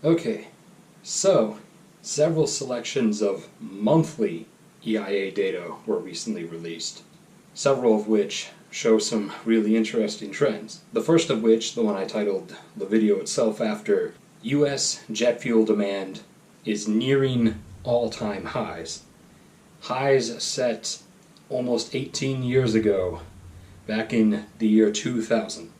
Okay, so several selections of monthly EIA data were recently released, several of which show some really interesting trends. The first of which, the one I titled the video itself after, US jet fuel demand is nearing all-time highs. Highs set almost 18 years ago, back in the year 2000.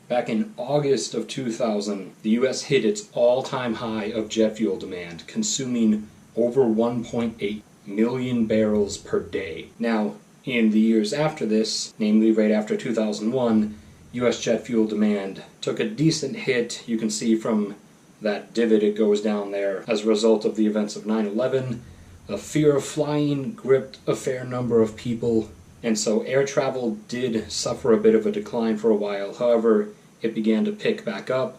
Back in August of 2000, the US hit its all-time high of jet fuel demand, consuming over 1.8 million barrels per day. Now, in the years after this, namely right after 2001, US jet fuel demand took a decent hit. You can see from that divot it goes down there as a result of the events of 9/11. The fear of flying gripped a fair number of people, and so air travel did suffer a bit of a decline for a while. However, it began to pick back up.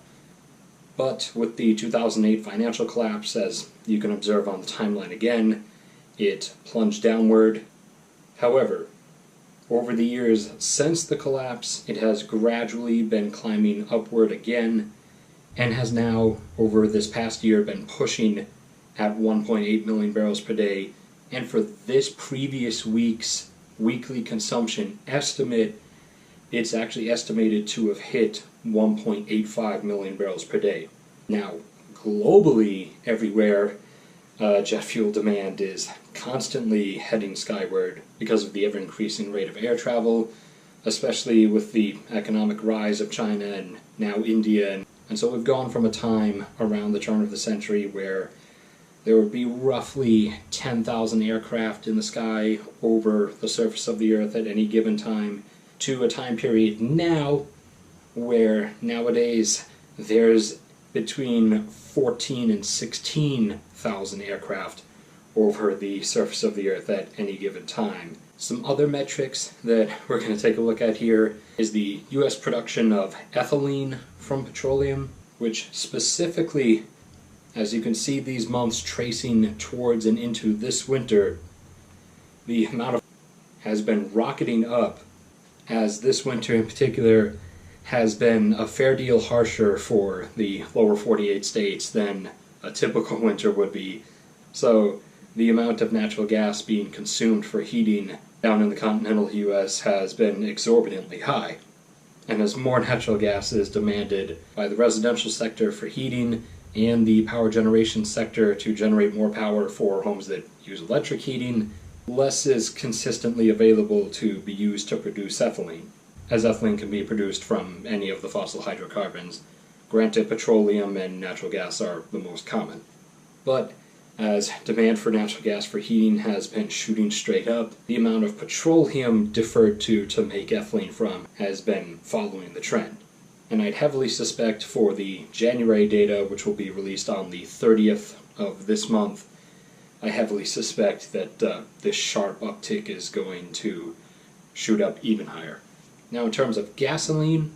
But with the 2008 financial collapse, as you can observe on the timeline again, it plunged downward. However, over the years since the collapse, it has gradually been climbing upward again, and has now, over this past year, been pushing at 1.8 million barrels per day. And for this previous week's weekly consumption estimate, it's actually estimated to have hit 1.85 million barrels per day. Now, globally, everywhere, jet fuel demand is constantly heading skyward because of the ever-increasing rate of air travel, especially with the economic rise of China and now India. And so we've gone from a time around the turn of the century where there would be roughly 10,000 aircraft in the sky over the surface of the Earth at any given time, to a time period now where nowadays there's between 14 and 16,000 aircraft over the surface of the Earth at any given time. Some other metrics that we're going to take a look at here is the US production of ethylene from petroleum, which specifically, as you can see these months tracing towards and into this winter, the amount of has been rocketing up, as this winter in particular has been a fair deal harsher for the lower 48 states than a typical winter would be. So the amount of natural gas being consumed for heating down in the continental US has been exorbitantly high. And as more natural gas is demanded by the residential sector for heating and the power generation sector to generate more power for homes that use electric heating, less is consistently available to be used to produce ethylene, as ethylene can be produced from any of the fossil hydrocarbons. Granted, petroleum and natural gas are the most common. But as demand for natural gas for heating has been shooting straight up, the amount of petroleum deferred to make ethylene from has been following the trend. And I'd heavily suspect for the January data, which will be released on the 30th of this month, I heavily suspect that this sharp uptick is going to shoot up even higher. Now, in terms of gasoline,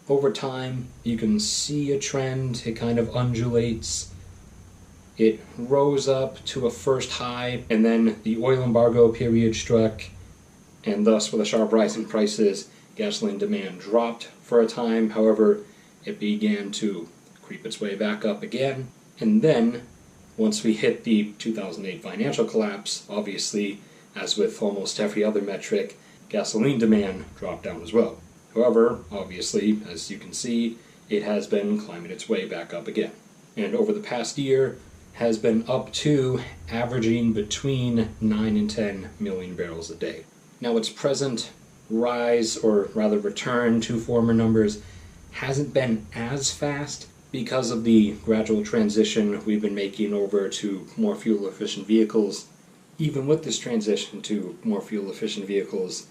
over time you can see a trend. It kind of undulates. It rose up to a first high, and then the oil embargo period struck, and thus with a sharp rise in prices, gasoline demand dropped for a time. However, it began to creep its way back up again, and then once we hit the 2008 financial collapse, obviously, as with almost every other metric, gasoline demand dropped down as well. However, obviously, as you can see, it has been climbing its way back up again. And over the past year, has been up to averaging between 9 and 10 million barrels a day. Now, its present rise, or rather return to former numbers, hasn't been as fast because of the gradual transition we've been making over to more fuel-efficient vehicles. Even with this transition to more fuel-efficient vehicles,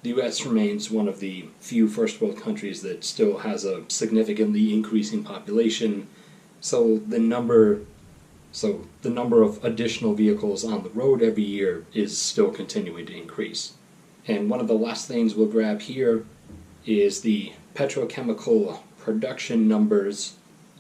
the US remains one of the few first world countries that still has a significantly increasing population, so the number of additional vehicles on the road every year is still continuing to increase. And one of the last things we'll grab here is the petrochemical production numbers,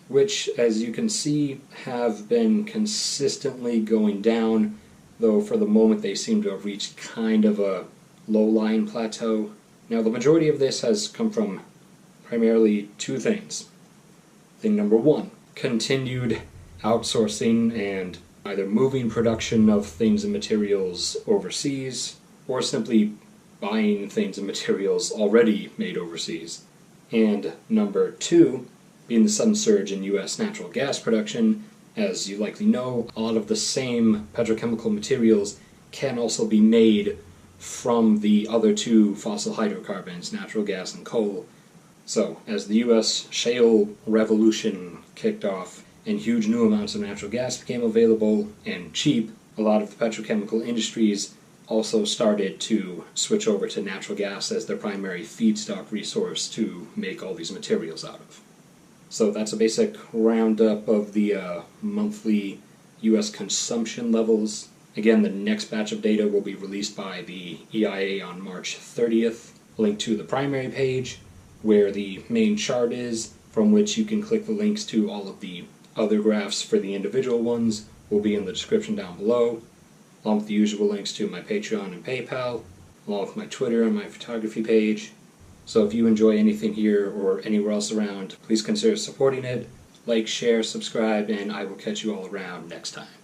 which, as you can see, have been consistently going down, though for the moment they seem to have reached kind of a low-lying plateau. Now, the majority of this has come from primarily two things. Thing number one, continued outsourcing and either moving production of things and materials overseas, or simply buying things and materials already made overseas. And number two, being the sudden surge in U.S. natural gas production. As you likely know, a lot of the same petrochemical materials can also be made from the other two fossil hydrocarbons, natural gas and coal. So, as the U.S. shale revolution kicked off and huge new amounts of natural gas became available and cheap, a lot of the petrochemical industries also started to switch over to natural gas as their primary feedstock resource to make all these materials out of. So that's a basic roundup of the monthly U.S. consumption levels. Again, the next batch of data will be released by the EIA on March 30th. Link to the primary page, where the main chart is, from which you can click the links to all of the other graphs for the individual ones, will be in the description down below, along with the usual links to my Patreon and PayPal, along with my Twitter and my photography page. So if you enjoy anything here or anywhere else around, please consider supporting it. Like, share, subscribe, and I will catch you all around next time.